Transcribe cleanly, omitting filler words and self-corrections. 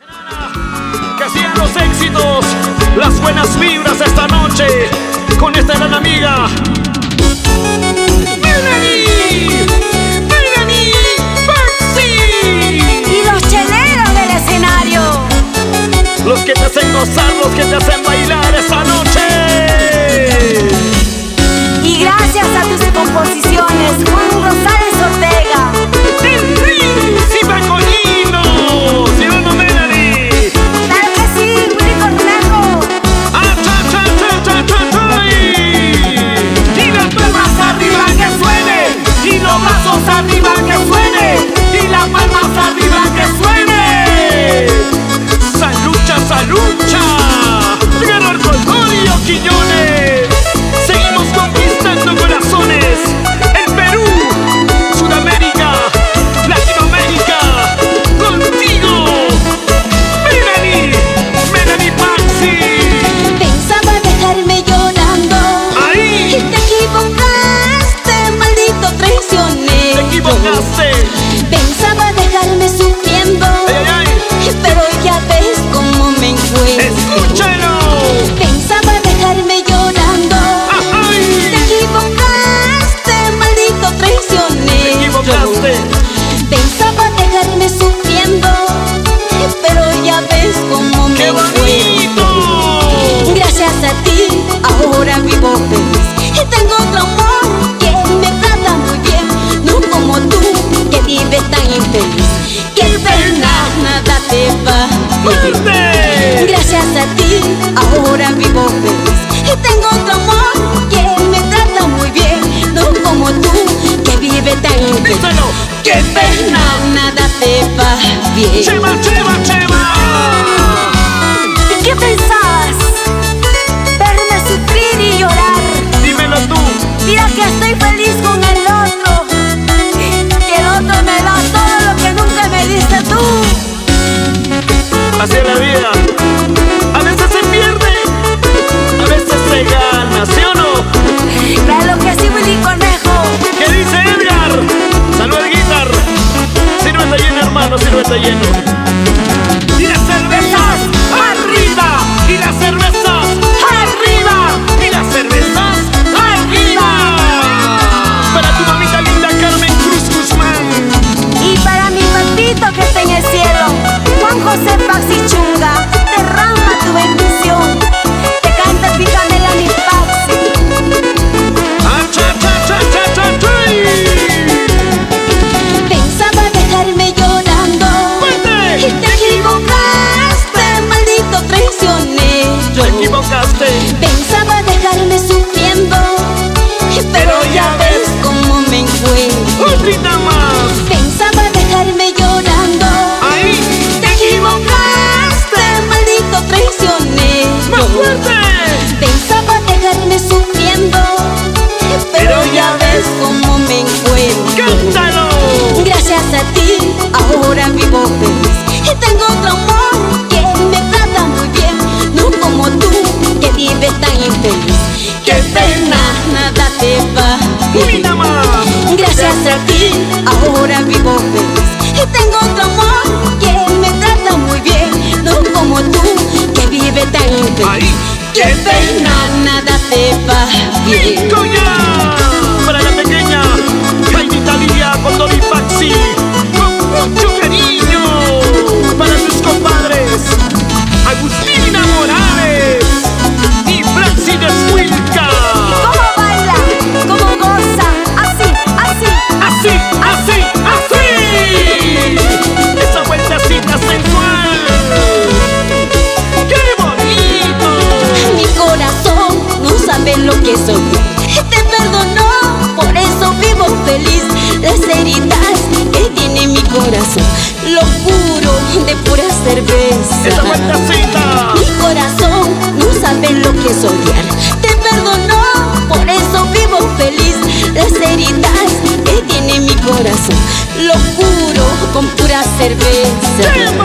Que sigan los éxitos, las buenas vibras esta noche con esta gran amiga Melanie Paxi. Y los cheleros del escenario, los que te hacen gozar, los que te hacen bailar esta noche. y gracias a tus composiciones, Juan Rosales Ortega. El príncipe Collino, ¿sí o no, Melanie? Claro que sí, Willy Cornejo. ¡Ah, cha, cha, cha, cha, cha, cha! Y las palmas arriba que suene, y los brazos arriba que suene, y las palmas arriba que suene. ¡Salucha, salucha! ¡Guerra Arcotorio, Quiñones! Seguimos conquistando corazones en Perú, Sudamérica, Latinoamérica, contigo, Melanie Paxi. Pensaba dejarme llorando. Ahí. Y te equivocaste, maldito traicionero. Te equivocaste. Pensaba dejarme sufriendo. Ay, ay, ay. Pero ya ves cómo me encuentro. Escúchalo. Pensaba dejarme llorando. Ay. Te equivocaste, maldito Te traicionero. equivocaste. Pensaba dejarme sufriendo. Pero ya ves cómo me ¡Qué encuentro. bonito! Gracias a ti, ahora vivo feliz. Y tengo otro amor que me trata muy bien. No como tú, que vives tan infeliz. Qué pena, nada te va bien. ¡Fuerte! Gracias a ti, ahora vivo feliz. Y tengo otro amor que me trata muy bien. No como tú, que vives tan infeliz. Díselo. Qué pena, nada te va bien. ¡Chema, chema, chema! ¿Y qué pensabas? Verme sufrir y llorar. Dímelo tú. Mira que estoy feliz con el otro, que el otro me da todo lo que nunca me diste tú. Así es la vida. A veces se pierde, a veces se gana, ¿sí o no? Claro que sí, Willy Cornejo. ¿Qué dice Edgar? Salud de guitar. Silueta llena, hermano, silueta lleno. Y las cervezas arriba, y las cervezas arriba, y las cervezas arriba. Para tu mamita linda Carmen Cruz Guzmán. Y para mi papito que está en el cielo, Juan José Paxi Chunga, derrama tu bendición. Te canta pica Melanie Paxi. Ah, cha, cha, cha, cha, cha, cha. Pensaba dejarme llorando. ¡Fuerte! Y te equivocaste, maldito traicionero. Te equivocaste. Pensaba dejarme sufriendo. Pero ya ves cómo me encuentro. Un grita más. Pensaba dejarme llorando. Ahí. Te equivocaste, maldito ¡Más traicionero. fuerte! Pensaba dejarme sufriendo. Pero ya ves cómo me encuentro. ¡Cántalo! Gracias a ti, ahora vivo feliz. Y tengo otro amor que me trata muy bien. No como tú, que vives tan infeliz. Qué pena, nada te va bien. ¡Unida más! Gracias a ti, ahora vivo feliz. Y tengo otro amor que me trata muy bien. No como tú, que vives tan infeliz. Ahí. Qué pena, nada te va bien. ¡Coya! Para la pequeña Jaimita Lidia con Dolly Paxi, con mucho cariño. Para tus compadres Agustina Morales y Braxi de Escuilca. ¿Cómo baila? ¿Cómo goza? Así, así. Así, así, así. Esa vueltecita sensual. ¡Qué bonito! Mi corazón no sabe lo que soy. Te perdonó, por eso vivo feliz. Las heridas que tiene mi corazón, lo juro de pura cerveza. Esa vueltecita. Mi corazón no sabe lo que es odiar. Te perdonó, por eso vivo feliz. Las heridas que tiene mi corazón, lo juro con pura cerveza.